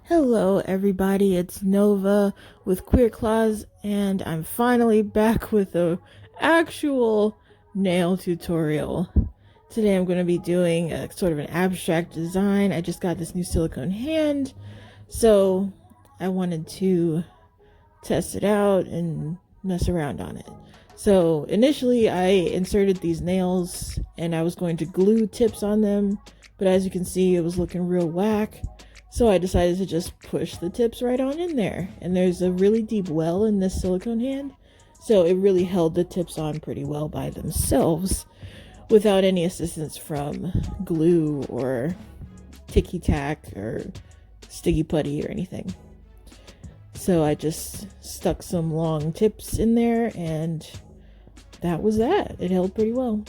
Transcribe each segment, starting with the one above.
Hello everybody, it's Nova with Queer Claws, and I'm finally back with a actual nail tutorial. Today I'm going to be doing a sort of an abstract design. I just got this new silicone hand, so I wanted to test it out and mess around on it. So initially I inserted these nails and I was going to glue tips on them, but as you can see it was looking real whack. So I decided to just push the tips right on in there. And there's a really deep well in this silicone hand, so it really held the tips on pretty well by themselves without any assistance from glue or ticky tack or sticky putty or anything. So I just stuck some long tips in there and that was that. It held pretty well.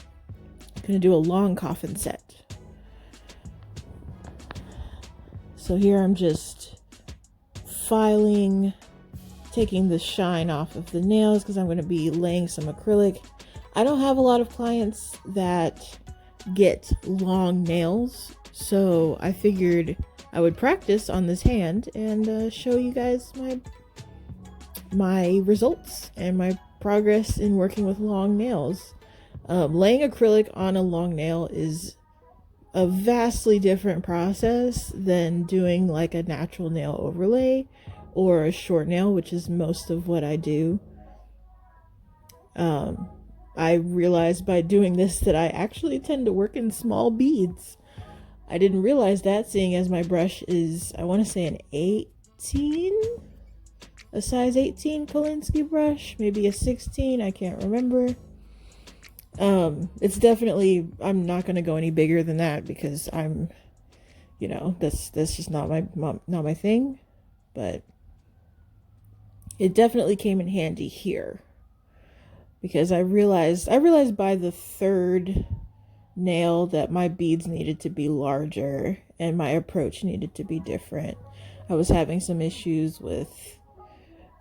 I'm gonna do a long coffin set. So here I'm just filing, taking the shine off of the nails because I'm going to be laying some acrylic. I don't have a lot of clients that get long nails, so I figured I would practice on this hand and show you guys my results and my progress in working with long nails. Laying acrylic on a long nail is a vastly different process than doing like a natural nail overlay or a short nail, which is most of what I do. I realized by doing this that I actually tend to work in small beads. I didn't realize that, seeing as my brush is, I want to say, a size 18 Kolinsky brush, maybe a 16, I can't remember. It's definitely, I'm not going to go any bigger than that because I'm, that's just not my thing, but it definitely came in handy here because I realized by the third nail that my beads needed to be larger and my approach needed to be different. I was having some issues with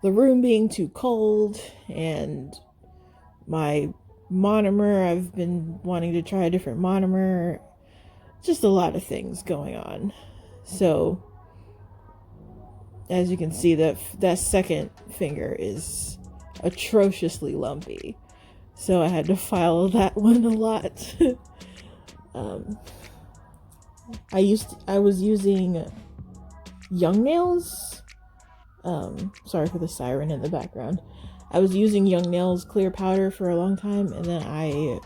the room being too cold and my monomer. I've been wanting to try a different monomer. Just a lot of things going on. So as you can see, that second finger is atrociously lumpy. So I had to file that one a lot. I was using Young Nails. Sorry for the siren in the background. I was using Young Nails clear powder for a long time, and then I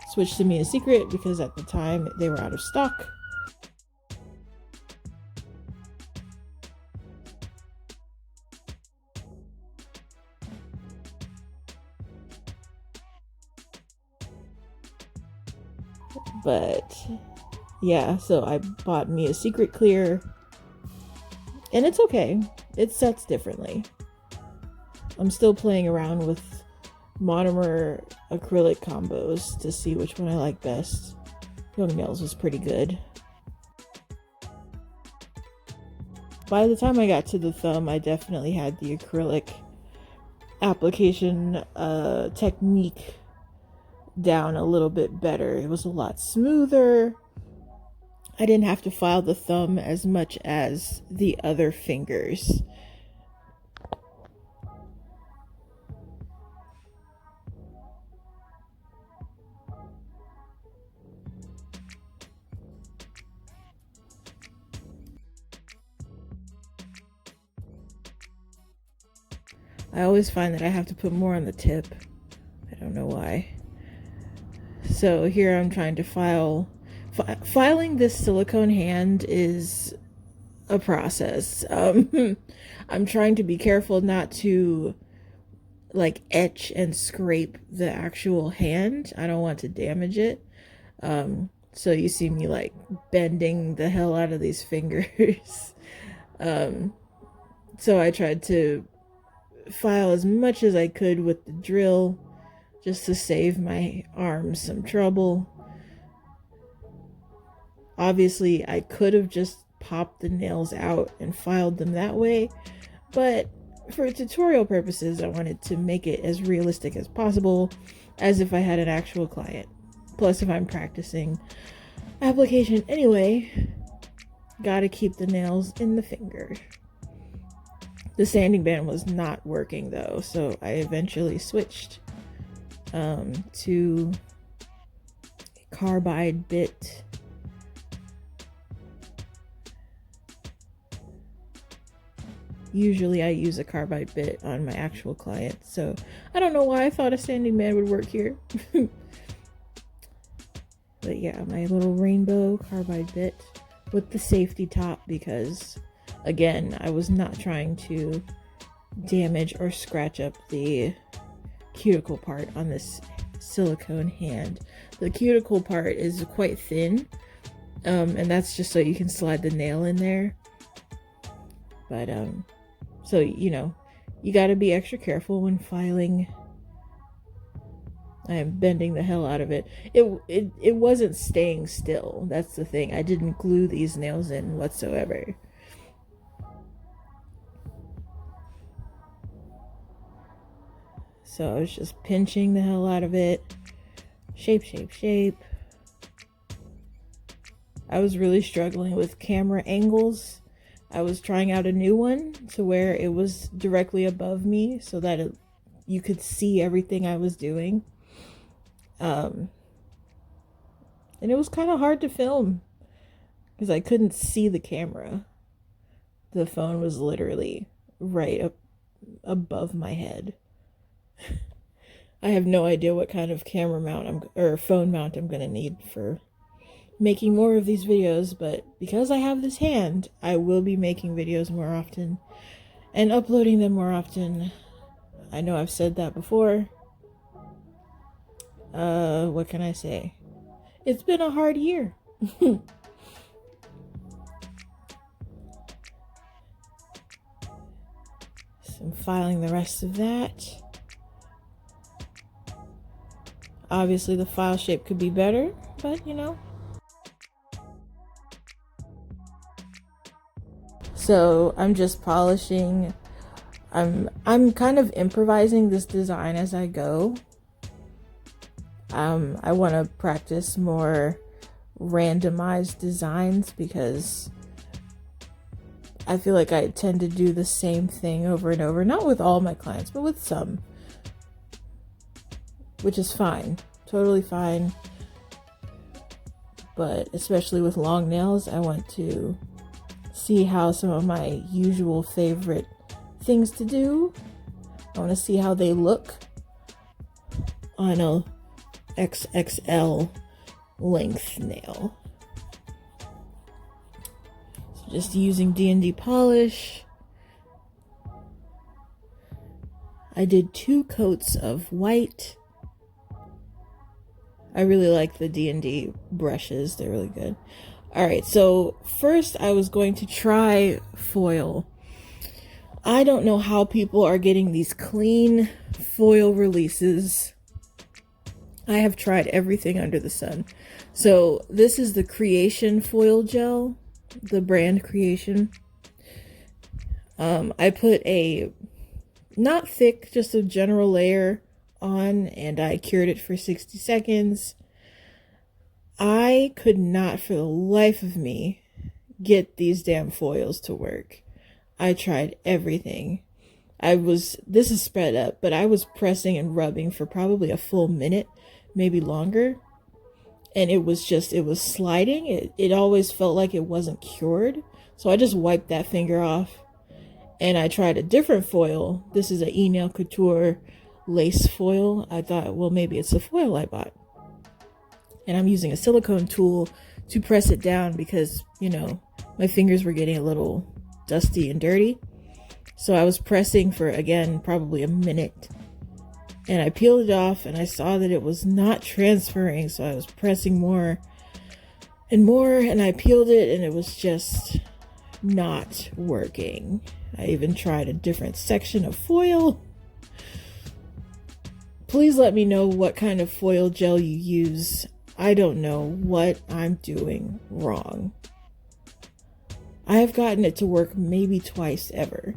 switched to Mia Secret because at the time they were out of stock. But yeah, so I bought Mia Secret Clear, and it's okay. It sets differently. I'm still playing around with monomer acrylic combos to see which one I like best. Young Nails was pretty good. By the time I got to the thumb, I definitely had the acrylic application technique down a little bit better. It was a lot smoother. I didn't have to file the thumb as much as the other fingers. I always find that I have to put more on the tip. I don't know why. So here I'm trying to filing this silicone hand is a process. I'm trying to be careful not to like etch and scrape the actual hand. I don't want to damage it. So you see me like bending the hell out of these fingers. So I tried to file as much as I could with the drill just to save my arms some trouble. Obviously, I could have just popped the nails out and filed them that way, but for tutorial purposes, I wanted to make it as realistic as possible, as if I had an actual client. Plus, if I'm practicing application anyway, Gotta keep the nails in the finger. The sanding band was not working though, so I eventually switched to a carbide bit. Usually I use a carbide bit on my actual client, so I don't know why I thought a sanding band would work here. But yeah, my little rainbow carbide bit with the safety top, because again, I was not trying to damage or scratch up the cuticle part on this silicone hand. The cuticle part is quite thin, and that's just so you can slide the nail in there. But so you know, you got to be extra careful when filing. I am bending the hell out of it. It wasn't staying still. That's the thing. I didn't glue these nails in whatsoever. So I was just pinching the hell out of it. Shape, shape, shape. I was really struggling with camera angles. I was trying out a new one to where it was directly above me so that you could see everything I was doing. And it was kind of hard to film because I couldn't see the camera. The phone was literally right up above my head. I have no idea what kind of camera mount or phone mount I'm gonna need for making more of these videos, but because I have this hand, I will be making videos more often and uploading them more often. I know I've said that before. What can I say? It's been a hard year. So I'm filing the rest of that. Obviously the file shape could be better, but you know. So I'm just polishing. I'm kind of improvising this design as I go. I want to practice more randomized designs because I feel like I tend to do the same thing over and over. Not with all my clients, but with some. Which is fine. Totally fine. But especially with long nails, I want to see how some of my usual favorite things to do. I want to see how they look on a XXL length nail. So just using D&D polish. I did 2 coats of white. I really like the D&D brushes. They're really good. Alright, so first I was going to try foil. I don't know how people are getting these clean foil releases. I have tried everything under the sun. So this is the Creation foil gel, the brand Creation. I put a not thick, just a general layer on, and I cured it for 60 seconds. I could not for the life of me get these damn foils to work. I tried everything. This is sped up, but I was pressing and rubbing for probably a full minute, maybe longer. And it was sliding. It always felt like it wasn't cured. So I just wiped that finger off. And I tried a different foil. This is an E-Nail Couture lace foil. I thought, well, maybe it's the foil I bought. And I'm using a silicone tool to press it down because, you know, my fingers were getting a little dusty and dirty. So I was pressing for, again, probably a minute. And I peeled it off and I saw that it was not transferring. So I was pressing more and more, and I peeled it and it was just not working. I even tried a different section of foil. Please let me know what kind of foil gel you use. I don't know what I'm doing wrong. I have gotten it to work maybe twice ever.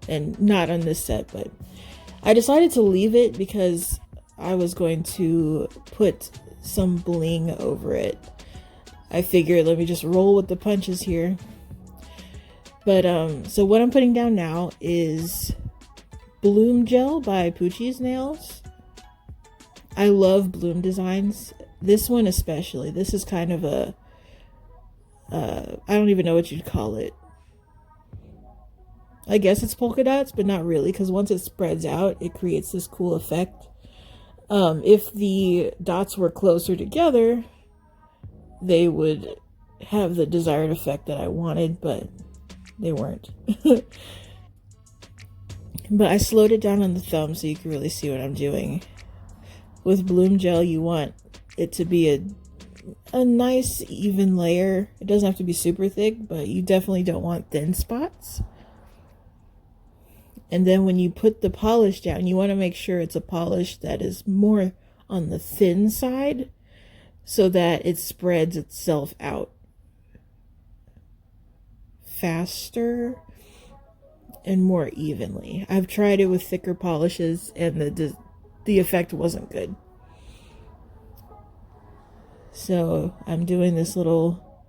And not on this set, but I decided to leave it because I was going to put some bling over it. I figured let me just roll with the punches here. But so what I'm putting down now is Bloom Gel by Poochie's Nails. I love bloom designs. This one especially. This is kind of a I don't even know what you'd call it. I guess it's polka dots, but not really, because once it spreads out, it creates this cool effect. If the dots were closer together, they would have the desired effect that I wanted, but they weren't. But I slowed it down on the thumb so you can really see what I'm doing. With Bloom Gel, you want it to be a nice even layer. It doesn't have to be super thick, but you definitely don't want thin spots. And then when you put the polish down, you want to make sure it's a polish that is more on the thin side so that it spreads itself out faster and more evenly. I've tried it with thicker polishes and the effect wasn't good. So I'm doing this little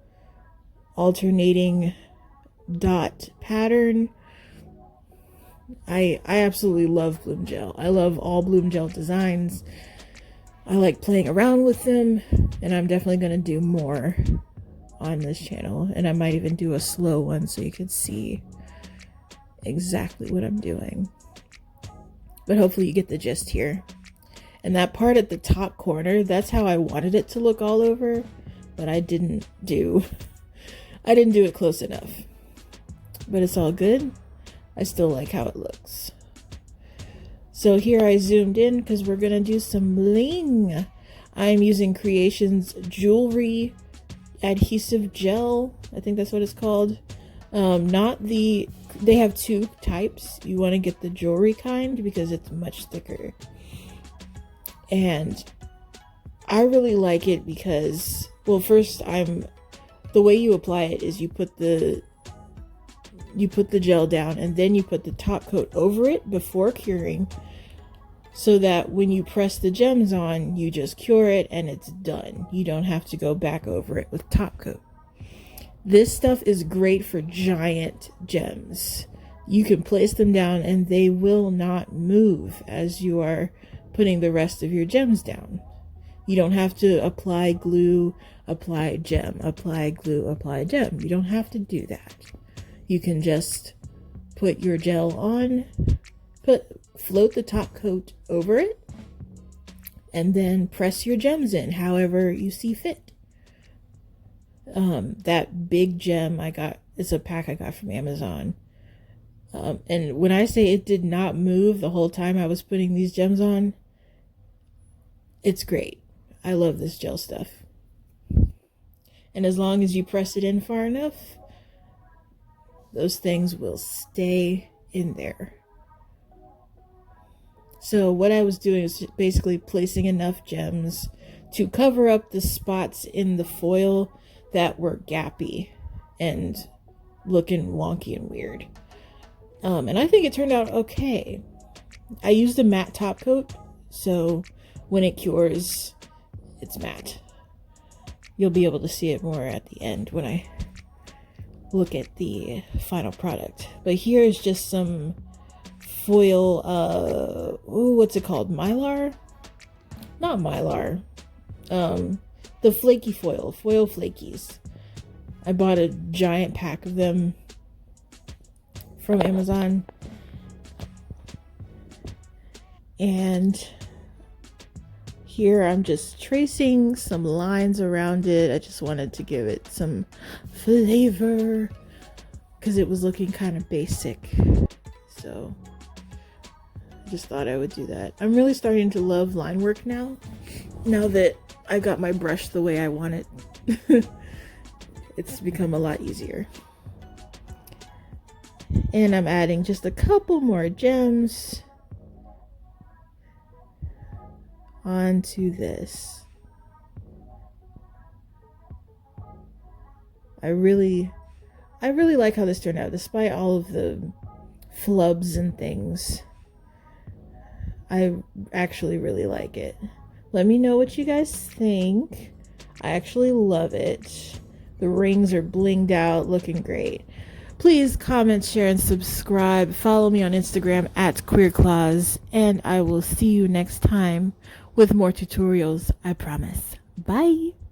alternating dot pattern. I absolutely love Bloom Gel. I love all Bloom Gel designs. I like playing around with them, and I'm definitely going to do more on this channel. And I might even do a slow one so you can see exactly what I'm doing. But hopefully you get the gist here. And that part at the top corner, that's how I wanted it to look all over, but I didn't do it close enough. But it's all good. I still like how it looks. So here I zoomed in because we're gonna do some bling. I'm using Creations Jewelry Adhesive Gel. I think that's what it's called. They have two types. You want to get the jewelry kind because it's much thicker. And I really like it because, well, first the way you apply it is you put the gel down and then you put the top coat over it before curing, so that when you press the gems on, you just cure it and it's done. You don't have to go back over it with top coat. This stuff is great for giant gems. You can place them down and they will not move as you are putting the rest of your gems down. You don't have to apply glue, apply gem, apply glue, apply gem. You don't have to do that. You can just put your gel on, float the top coat over it, and then press your gems in however you see fit. That big gem it's a pack I got from Amazon. And when I say it did not move the whole time I was putting these gems on, it's great. I love this gel stuff. And as long as you press it in far enough, those things will stay in there. So what I was doing is basically placing enough gems to cover up the spots in the foil that were gappy and looking wonky and weird. And I think it turned out okay. I used a matte top coat, so when it cures, it's matte. You'll be able to see it more at the end when I look at the final product. But here is just some foil, what's it called? Mylar? Not Mylar. The flaky foil flakies. I bought a giant pack of them from Amazon. And here I'm just tracing some lines around it. I just wanted to give it some flavor because it was looking kind of basic. So I just thought I would do that. I'm really starting to love line work now that I got my brush the way I want it. It's become a lot easier. And I'm adding just a couple more gems onto this. I really like how this turned out, despite all of the flubs and things. I actually really like it. Let me know what you guys think. I actually love it. The rings are blinged out, looking great. Please comment, share, and subscribe. Follow me on Instagram at QueerClaws, and I will see you next time with more tutorials, I promise. Bye!